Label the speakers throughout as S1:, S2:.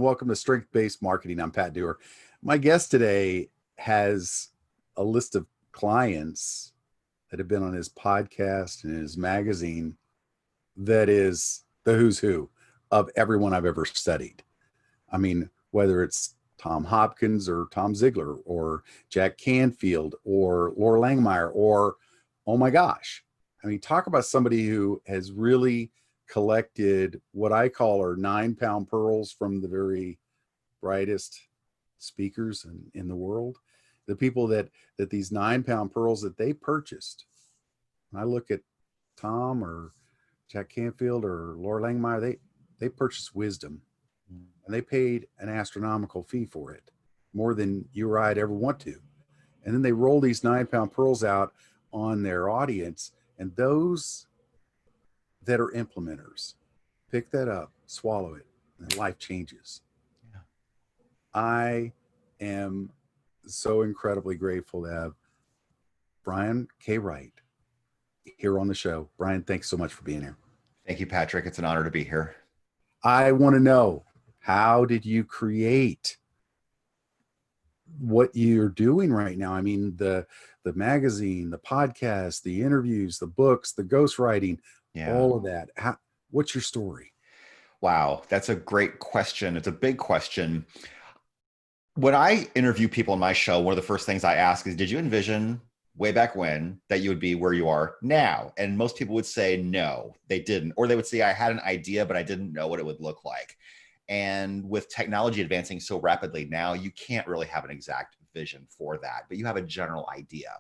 S1: welcome to Strength-Based Marketing. I'm Pat Dewar. My guest today has a list of clients that have been on his podcast and his magazine that is the who's who of everyone I've ever studied. I mean, whether it's Tom Hopkins or Tom Ziglar or Jack Canfield or Laura Langmeyer or, oh my gosh, I mean, talk about somebody who has really collected what I call are 9-pound pearls from the very brightest speakers in the world. The people that these 9-pound pearls that they purchased. When I look at Tom or Jack Canfield or Laura Langmeyer, they purchased wisdom, and they paid an astronomical fee for it, more than you or I'd ever want to. And then they roll these 9-pound pearls out on their audience, and those that are implementers pick that up, swallow it, and life changes. Yeah. I am so incredibly grateful to have Brian K. Wright here on the show. Brian, thanks so much for being here.
S2: Thank you, Patrick. It's an honor to be here.
S1: I want to know, how did you create what you're doing right now? I mean, the magazine, the podcast, the interviews, the books, the ghostwriting, all of that. What's your story?
S2: Wow, that's a great question. It's a big question. When I interview people on my show, one of the first things I ask is, did you envision way back when that you would be where you are now? And most people would say no, they didn't. Or they would say, I had an idea, but I didn't know what it would look like. And with technology advancing so rapidly now, you can't really have an exact vision for that, but you have a general idea.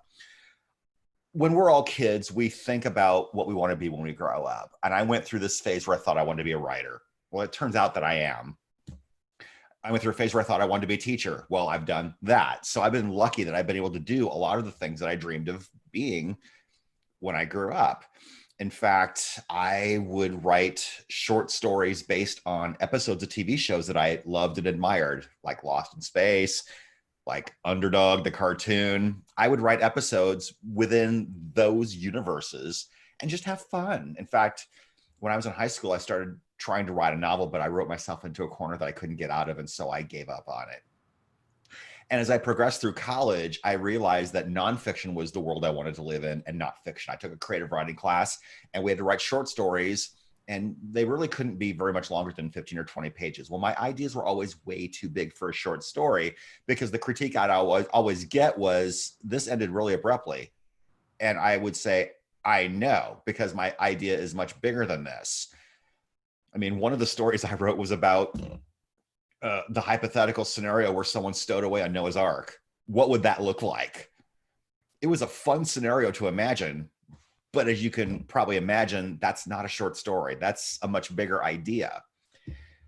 S2: When we're all kids, we think about what we want to be when we grow up. And I went through this phase where I thought I wanted to be a writer. Well, it turns out that I am. I went through a phase where I thought I wanted to be a teacher. Well, I've done that. So I've been lucky that I've been able to do a lot of the things that I dreamed of being when I grew up. In fact, I would write short stories based on episodes of TV shows that I loved and admired, like Lost in Space, like Underdog, the cartoon. I would write episodes within those universes and just have fun. In fact, when I was in high school, I started trying to write a novel, but I wrote myself into a corner that I couldn't get out of, and so I gave up on it. And as I progressed through college, I realized that nonfiction was the world I wanted to live in and not fiction. I took a creative writing class, and we had to write short stories, and they really couldn't be very much longer than 15 or 20 pages. Well, my ideas were always way too big for a short story, because the critique I'd always get was, this ended really abruptly. And I would say, I know, because my idea is much bigger than this. I mean, one of the stories I wrote was about the hypothetical scenario where someone stowed away on Noah's Ark. What would that look like? It was a fun scenario to imagine, but as you can probably imagine, that's not a short story. That's a much bigger idea.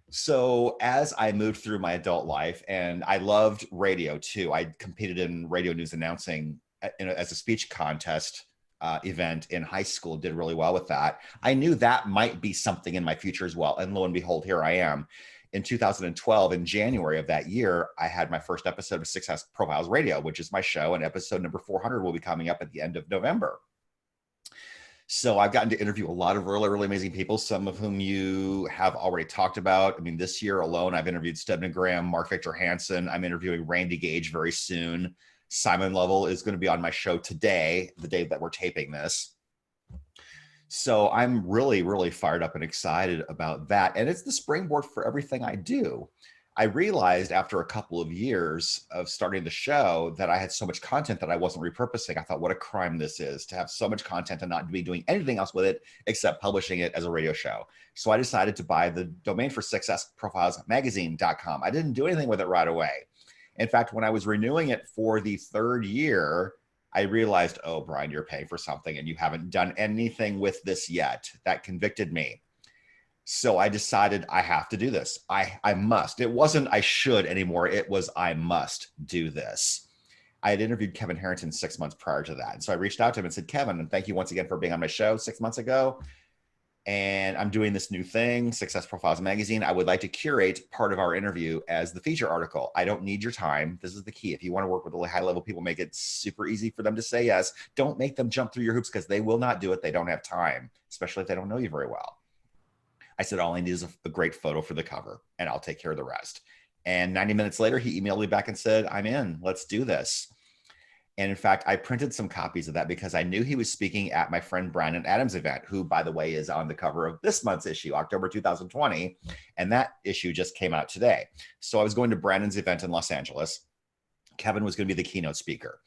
S2: So as I moved through my adult life, and I loved radio too. I competed in radio news announcing as a speech contest event in high school, did really well with that. I knew that might be something in my future as well. And lo and behold, here I am. In 2012, in January of that year, I had my first episode of Success Profiles Radio, which is my show, and episode number 400 will be coming up at the end of November. So I've gotten to interview a lot of really, really amazing people, some of whom you have already talked about. I mean, this year alone, I've interviewed Stedman Graham, Mark Victor Hansen. I'm interviewing Randy Gage very soon. Simon Lovell is going to be on my show today, the day that we're taping this. So I'm really, really fired up and excited about that. And it's the springboard for everything I do. I realized after a couple of years of starting the show that I had so much content that I wasn't repurposing. I thought, what a crime this is to have so much content and not be doing anything else with it except publishing it as a radio show. So I decided to buy the domain for successprofilesmagazine.com. I didn't do anything with it right away. In fact, when I was renewing it for the 3rd year, I realized, oh, Brian, you're paying for something and you haven't done anything with this yet. That convicted me. So I decided I have to do this. I must. It wasn't I should anymore. It was I must do this. I had interviewed Kevin Harrington 6 months prior to that. And so I reached out to him and said, Kevin, and thank you once again for being on my show 6 months ago. And I'm doing this new thing, Success Profiles Magazine. I would like to curate part of our interview as the feature article. I don't need your time. This is the key. If you want to work with really high-level people, make it super easy for them to say yes. Don't make them jump through your hoops because they will not do it. They don't have time, especially if they don't know you very well. I said, all I need is a great photo for the cover and I'll take care of the rest. And 90 minutes later, he emailed me back and said, I'm in, let's do this. And in fact, I printed some copies of that because I knew he was speaking at my friend Brandon Adams' event, who, by the way, is on the cover of this month's issue, October 2020. And that issue just came out today. So I was going to Brandon's event in Los Angeles. Kevin was going to be the keynote speaker.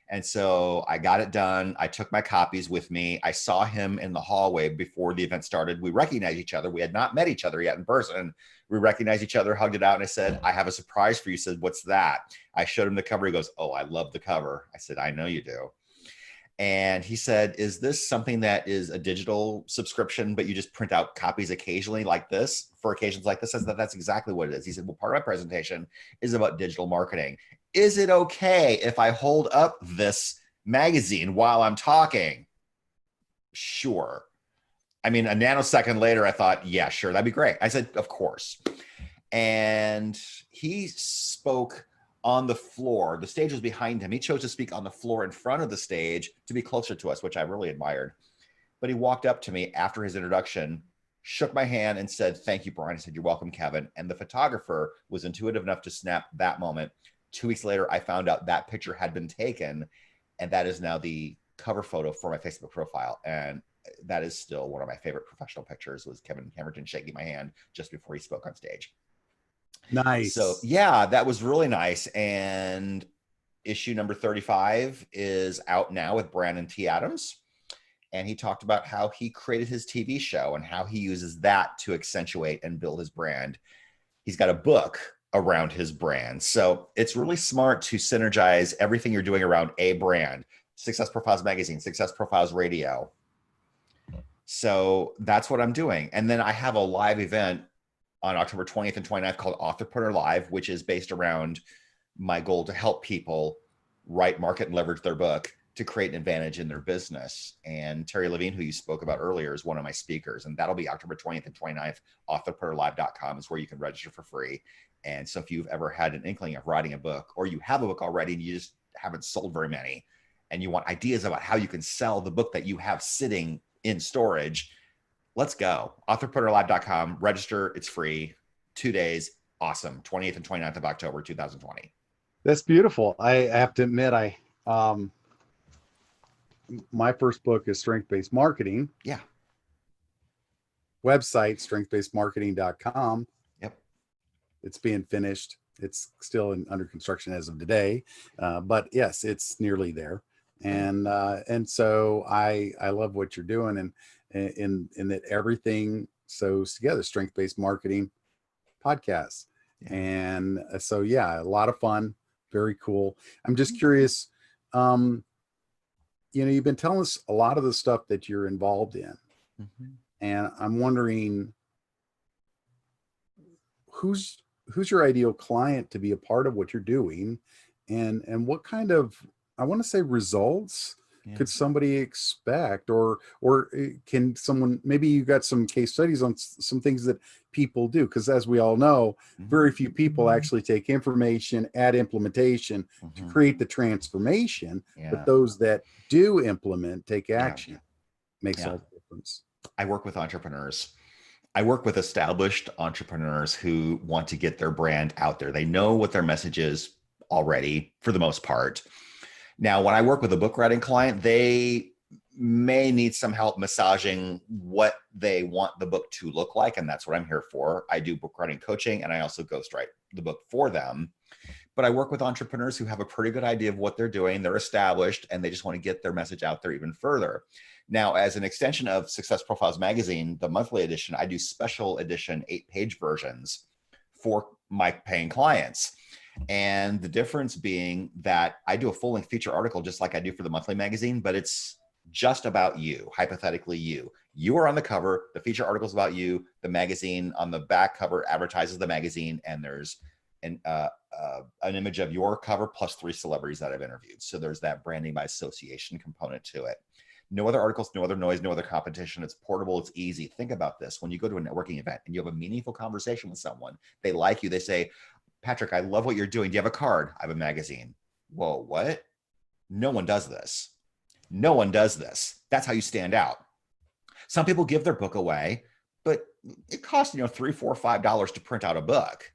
S2: And so I got it done. I took my copies with me. I saw him in the hallway before the event started. We recognized each other. We had not met each other yet in person. We recognized each other, hugged it out. And I said, I have a surprise for you. He said, what's that? I showed him the cover. He goes, oh, I love the cover. I said, I know you do. And he said, is this something that is a digital subscription, but you just print out copies occasionally like this for occasions like this? I said, that's exactly what it is. He said, well, part of my presentation is about digital marketing. Is it okay if I hold up this magazine while I'm talking? Sure. I mean, a nanosecond later, I thought, yeah, sure, that'd be great. I said, of course. And he spoke on the floor. The stage was behind him. He chose to speak on the floor in front of the stage to be closer to us, which I really admired. But he walked up to me after his introduction, shook my hand and said, thank you, Brian. I said, you're welcome, Kevin. And the photographer was intuitive enough to snap that moment. 2 weeks later, I found out that picture had been taken, and that is now the cover photo for my Facebook profile. And that is still one of my favorite professional pictures, was Kevin Harrington shaking my hand just before he spoke on stage.
S1: Nice.
S2: So yeah, that was really nice. And issue number 35 is out now with Brandon T. Adams. And he talked about how he created his TV show and how he uses that to accentuate and build his brand. He's got a book around his brand. So it's really smart to synergize everything you're doing around a brand. Success Profiles Magazine, Success Profiles Radio. So that's what I'm doing. And then I have a live event on October 20th and 29th called Authorpreneur Live, which is based around my goal to help people write, market, and leverage their book to create an advantage in their business. And Terry Levine, who you spoke about earlier, is one of my speakers. And that'll be October 20th and 29th. Authorpreneurlive.com is where you can register for free. And so if you've ever had an inkling of writing a book, or you have a book already and you just haven't sold very many, and you want ideas about how you can sell the book that you have sitting in storage, let's go. Authorpreneurlive.com, register, it's free, 2 days, awesome. 28th and 29th of October, 2020.
S1: That's beautiful. I have to admit, my first book is Strength-Based Marketing.
S2: Yeah.
S1: Website, strengthbasedmarketing.com.
S2: Yep.
S1: It's being finished. It's still under construction as of today. But yes, it's nearly there. And so I love what you're doing, and in that everything sews together. Strength-based marketing podcast.
S2: Yeah.
S1: And so, yeah, a lot of fun. Very cool. I'm just curious, you've been telling us a lot of the stuff that you're involved in.
S2: Mm-hmm.
S1: And I'm wondering, who's your ideal client to be a part of what you're doing, and what kind of, I want to say, results could somebody expect, or can someone, maybe you got some case studies on some things that people do, because as we all know, very few people actually take information, add implementation to create the transformation. But those that do implement, take action, makes all the difference.
S2: I work with entrepreneurs. I work with established entrepreneurs who want to get their brand out there. They know what their message is already, for the most part. Now, when I work with a book writing client, they may need some help massaging what they want the book to look like. And that's what I'm here for. I do book writing coaching, and I also ghostwrite the book for them. But I work with entrepreneurs who have a pretty good idea of what they're doing. They're established, and they just want to get their message out there even further. Now, as an extension of Success Profiles Magazine, the monthly edition, I do special edition 8-page versions for my paying clients. And the difference being that I do a full-length feature article just like I do for the monthly magazine, but it's just about you, hypothetically you. You are on the cover, the feature article is about you, the magazine on the back cover advertises the magazine, and there's an image of your cover plus 3 celebrities that I've interviewed. So there's that branding by association component to it. No other articles, no other noise, no other competition. It's portable, it's easy. Think about this. When you go to a networking event and you have a meaningful conversation with someone, they like you, they say, Patrick, I love what you're doing. Do you have a card? I have a magazine. Whoa, what? No one does this. No one does this. That's how you stand out. Some people give their book away, but it costs, $3, $4, $5 to print out a book.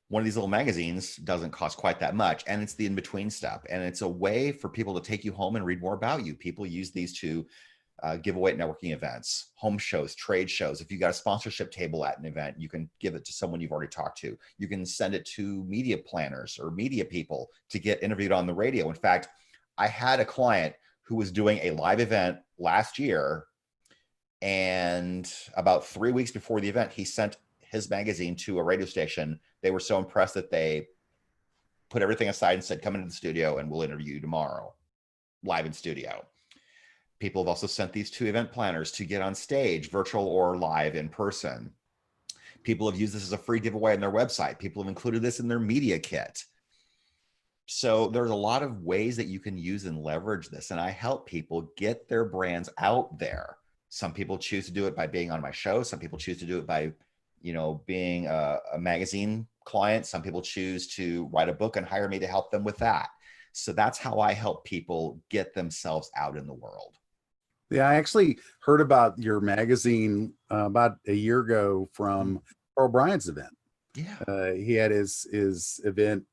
S2: One of these little magazines doesn't cost quite that much. And it's the in-between step. And it's a way for people to take you home and read more about you. People use these to give away at networking events, home shows, trade shows. If you got a sponsorship table at an event, you can give it to someone you've already talked to. You can send it to media planners or media people to get interviewed on the radio. In fact, I had a client who was doing a live event last year, and about 3 weeks before the event, he sent his magazine to a radio station. They were so impressed that they put everything aside and said, come into the studio and we'll interview you tomorrow, live in studio. People have also sent these to event planners to get on stage, virtual or live in person. People have used this as a free giveaway on their website. People have included this in their media kit. So there's a lot of ways that you can use and leverage this. And I help people get their brands out there. Some people choose to do it by being on my show. Some people choose to do it by, being a magazine client. Some people choose to write a book and hire me to help them with that. So that's how I help people get themselves out in the world.
S1: Yeah, I actually heard about your magazine about a year ago from Carl Bryant's event.
S2: Yeah.
S1: He had his event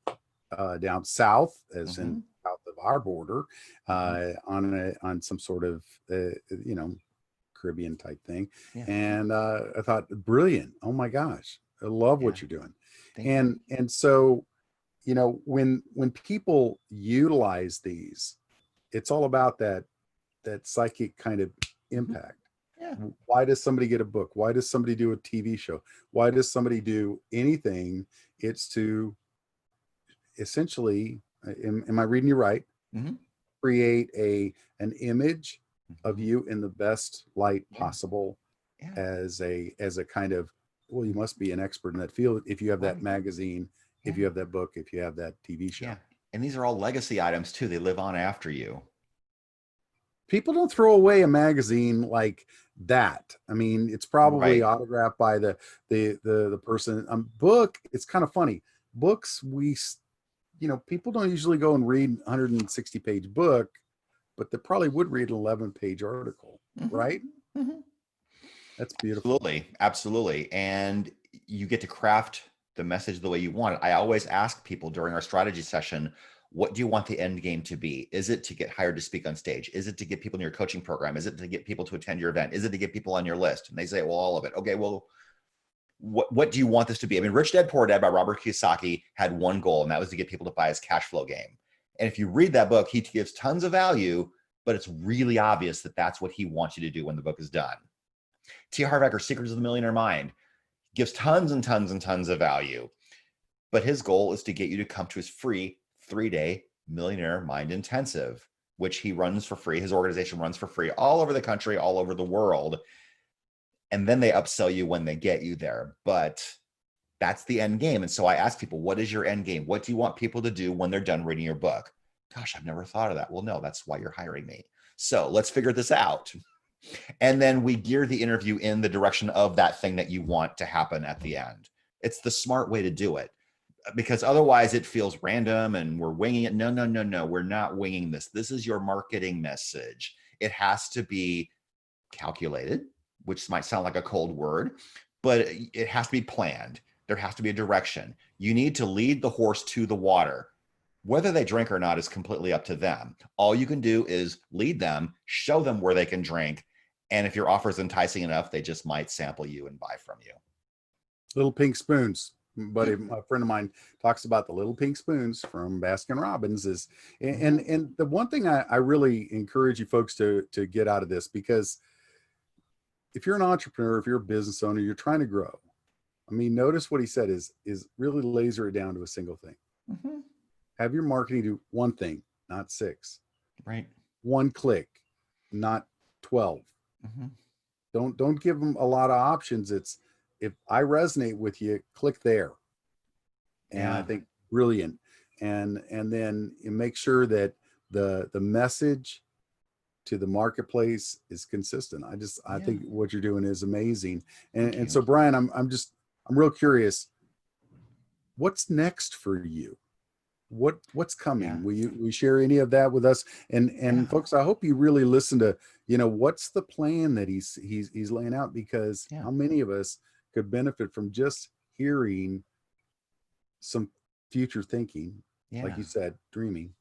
S1: down south, as in south of our border, on some sort of Caribbean type thing. Yeah. And I thought, brilliant. Oh my gosh, I love what you're doing. And so, when people utilize these, it's all about that psychic kind of impact.
S2: Yeah.
S1: Why does somebody get a book? Why does somebody do a TV show? Why does somebody do anything? It's to essentially, am I reading you right? Create an image of you in the best light possible, as a kind of, well, you must be an expert in that field if you have that magazine, if you have that book, if you have that TV show.
S2: Yeah. And these are all legacy items too. They live on after you.
S1: People don't throw away a magazine like that. I mean, it's probably autographed by the person. Book, it's kind of funny. Books, people don't usually go and read 160-page book, but they probably would read an 11-page article, right? That's beautiful.
S2: Absolutely. And you get to craft the message the way you want it. I always ask people during our strategy session, what do you want the end game to be? Is it to get hired to speak on stage? Is it to get people in your coaching program? Is it to get people to attend your event? Is it to get people on your list? And they say, well, all of it. Okay, well, what do you want this to be? I mean, Rich Dad Poor Dad by Robert Kiyosaki had one goal, and that was to get people to buy his cash flow game. And if you read that book, he gives tons of value, but it's really obvious that that's what he wants you to do when the book is done. T. Harv Eker, Secrets of the Millionaire Mind, gives tons and tons and tons of value, but his goal is to get you to come to his free 3-day Millionaire Mind Intensive, which he runs for free. His organization runs for free all over the country, all over the world. And then they upsell you when they get you there. But that's the end game. And so I ask people, what is your end game? What do you want people to do when they're done reading your book? Gosh, I've never thought of that. Well, no, that's why you're hiring me. So let's figure this out. And then we gear the interview in the direction of that thing that you want to happen at the end. It's the smart way to do it, because otherwise it feels random and we're winging it. No. We're not winging this. This is your marketing message. It has to be calculated, which might sound like a cold word, but it has to be planned. There has to be a direction. You need to lead the horse to the water. Whether they drink or not is completely up to them. All you can do is lead them, show them where they can drink. And if your offer is enticing enough, they just might sample you and buy from you.
S1: Little pink spoons. But a friend of mine talks about the little pink spoons from Baskin Robbins and the one thing I really encourage you folks to get out of this, because if you're an entrepreneur, if you're a business owner, you're trying to grow. I mean, notice what he said is really laser it down to a single thing. Have your marketing do one thing, not 6.
S2: Right.
S1: One click, not 12. Don't give them a lot of options. It's, if I resonate with you, click there. And I think brilliant. And then you make sure that the message to the marketplace is consistent. I think what you're doing is amazing. And so Brian, I'm real curious. What's next for you? what's coming?
S2: Yeah.
S1: Will you share any of that with us? And folks, I hope you really listen to, what's the plan that he's laying out, because
S2: Yeah.
S1: how many of us could benefit from just hearing some future thinking, like
S2: Yeah.
S1: you said, dreaming.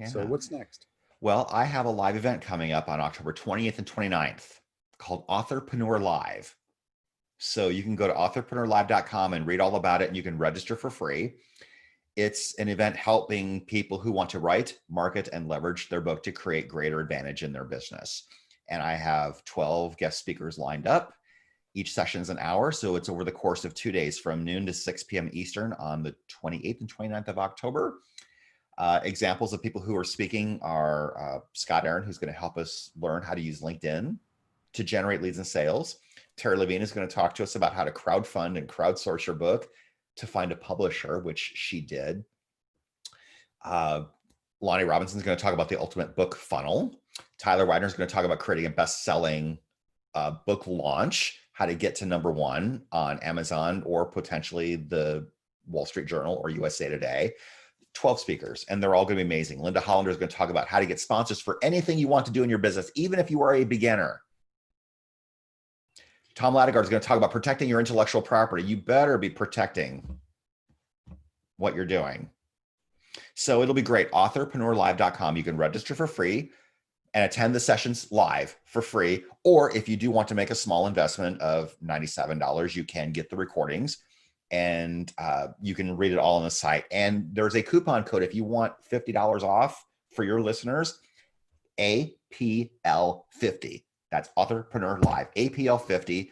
S1: So
S2: Yeah.
S1: what's next?
S2: Well, I have a live event coming up on October 20th and 29th called Authorpreneur Live. So you can go to authorpreneurlive.com and read all about it, and you can register for free. It's an event helping people who want to write, market, and leverage their book to create greater advantage in their business. And I have 12 guest speakers lined up. Each session is an hour, so it's over the course of 2 days from noon to 6 p.m. Eastern on the 28th and 29th of October. Examples of people who are speaking are Scott Aaron, who's going to help us learn how to use LinkedIn to generate leads and sales. Terry Levine is going to talk to us about how to crowdfund and crowdsource your book to find a publisher, which she did. Lonnie Robinson is going to talk about the ultimate book funnel. Tyler Widener is going to talk about creating a best-selling book launch, how to get to #1 on Amazon or potentially the Wall Street Journal or USA Today. 12 speakers, and they're all going to be amazing. Linda Hollander is going to talk about how to get sponsors for anything you want to do in your business, even if you are a beginner. Tom Ladegaard is going to talk about protecting your intellectual property. You better be protecting what you're doing. So it'll be great. Authorpreneurlive.com. You can register for free and attend the sessions live for free. Or if you do want to make a small investment of $97, you can get the recordings, and you can read it all on the site. And there's a coupon code if you want $50 off for your listeners, APL50. That's Authorpreneur Live, APL50.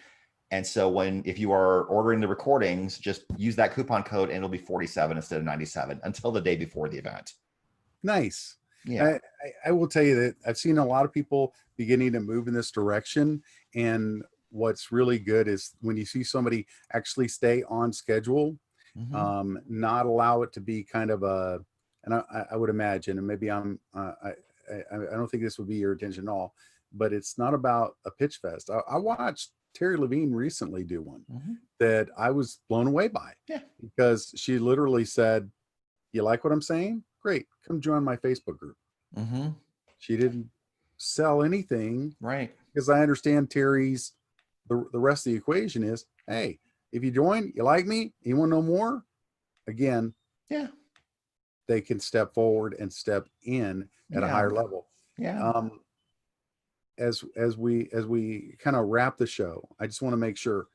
S2: And so if you are ordering the recordings, just use that coupon code and it'll be 47 instead of 97 until the day before the event.
S1: Nice.
S2: Yeah.
S1: I will tell you that I've seen a lot of people beginning to move in this direction. And what's really good is when you see somebody actually stay on schedule, not allow it to be kind of and I would imagine, and maybe I don't think this would be your intention at all, but it's not about a pitch fest. I watched Terry Levine recently do one that I was blown away by, because she literally said, "You like what I'm saying? Great. Come join my Facebook group." She didn't sell anything.
S2: Right.
S1: Because I understand Terry's, the rest of the equation is, hey, if you join, you like me, you want to know more, again, they can step forward and step in at a higher level. As we kind of wrap the show, I just want to make sure,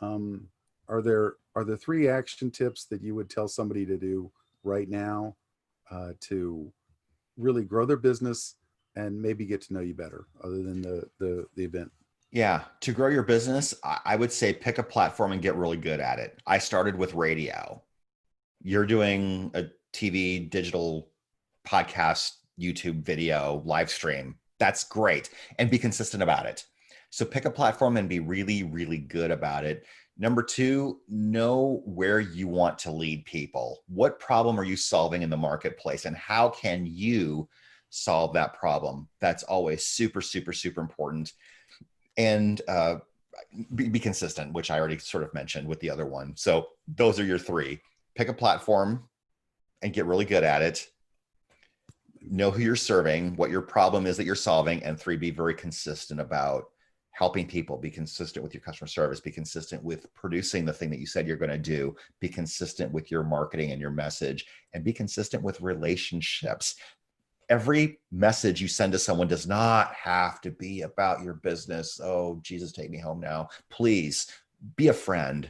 S1: are there 3 action tips that you would tell somebody to do right now to really grow their business and maybe get to know you better, other than the event?
S2: Yeah. To grow your business, I would say pick a platform and get really good at it. I started with radio. You're doing a TV, digital, podcast, YouTube video, live stream. That's great. And be consistent about it. So pick a platform and be really, really good about it. Number 2, know where you want to lead people. What problem are you solving in the marketplace, and how can you solve that problem? That's always super, super, super important. And be consistent, which I already sort of mentioned with the other one. So those are your 3. Pick a platform and get really good at it. Know who you're serving, what your problem is that you're solving. And 3, be very consistent about helping people. Be consistent with your customer service. Be consistent with producing the thing that you said you're going to do. Be consistent with your marketing and your message, and be consistent with relationships. Every message you send to someone does not have to be about your business. Oh, Jesus, take me home now. Please be a friend.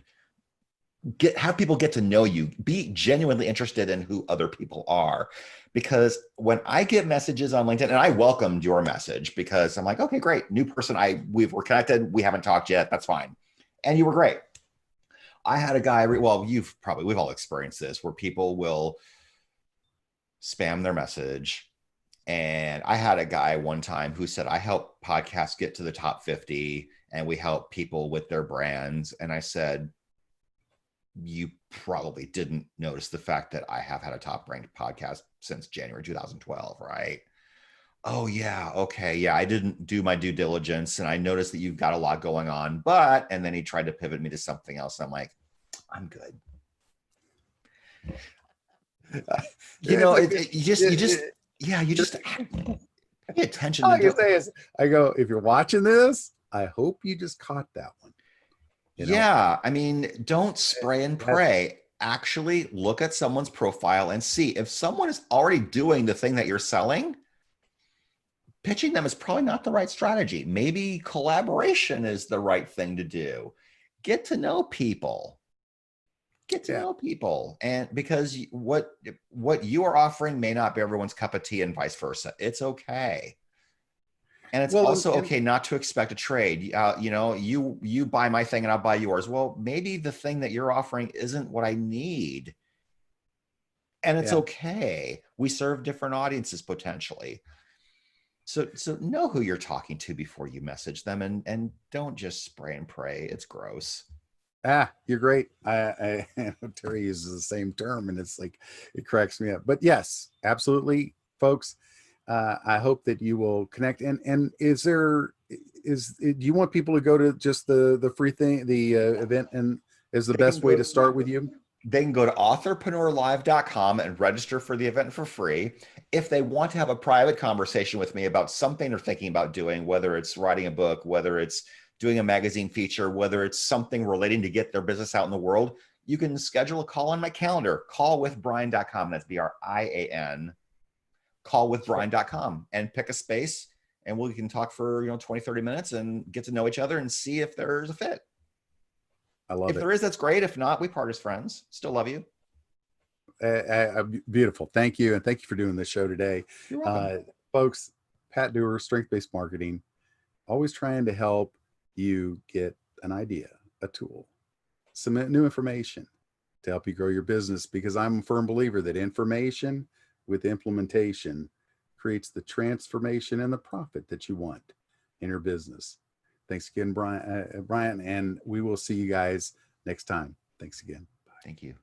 S2: Have people get to know you. Be genuinely interested in who other people are. Because when I get messages on LinkedIn, and I welcomed your message, because I'm like, okay, great. New person. We're connected. We haven't talked yet. That's fine. And you were great. I had a guy, we've all experienced this, where people will spam their message. And I had a guy one time who said, I help podcasts get to the top 50, and we help people with their brands. And I said, you probably didn't notice the fact that I have had a top ranked podcast since January 2012, right? Oh yeah. Okay. Yeah. I didn't do my due diligence, and I noticed that you've got a lot going on, and then he tried to pivot me to something else. And I'm like, I'm good. You know,
S1: It's a,
S2: you just pay attention
S1: all
S2: to
S1: I can say is, I go, if you're watching this, I hope you just caught that one.
S2: Yeah, I mean, don't spray and pray. Actually, look at someone's profile and see if someone is already doing the thing that you're selling. Pitching them is probably not the right strategy. Maybe collaboration is the right thing to do. Get to know people. Get to know people, and because what you are offering may not be everyone's cup of tea, and vice versa. It's okay. And it's also okay not to expect a trade. You know, you buy my thing and I'll buy yours. Well, maybe the thing that you're offering isn't what I need. And it's okay. We serve different audiences potentially. So know who you're talking to before you message them, and don't just spray and pray. It's gross.
S1: You're great. I Terry uses the same term, and it's like, it cracks me up. But yes, absolutely, folks. I hope that you will connect. And do you want people to go to just the free thing, the event, and is the best way to start with you?
S2: They can go to authorpreneurlive.com and register for the event for free. If they want to have a private conversation with me about something they're thinking about doing, whether it's writing a book, whether it's doing a magazine feature, whether it's something relating to get their business out in the world, you can schedule a call on my calendar, callwithbrian.com. That's BRIAN, callwithbrian.com, and pick a space, and we can talk for 20, 30 minutes and get to know each other and see if there's a fit.
S1: I love it.
S2: If there is, that's great. If not, we part as friends. Still love you.
S1: Beautiful. Thank you. And thank you for doing this show today.
S2: You're welcome.
S1: Folks, Pat Dewar, Strength-Based Marketing, always trying to help you get an idea, a tool, some new information to help you grow your business, because I'm a firm believer that information with implementation creates the transformation and the profit that you want in your business. Thanks again, Brian, and we will see you guys next time. Thanks again.
S2: Bye. Thank you.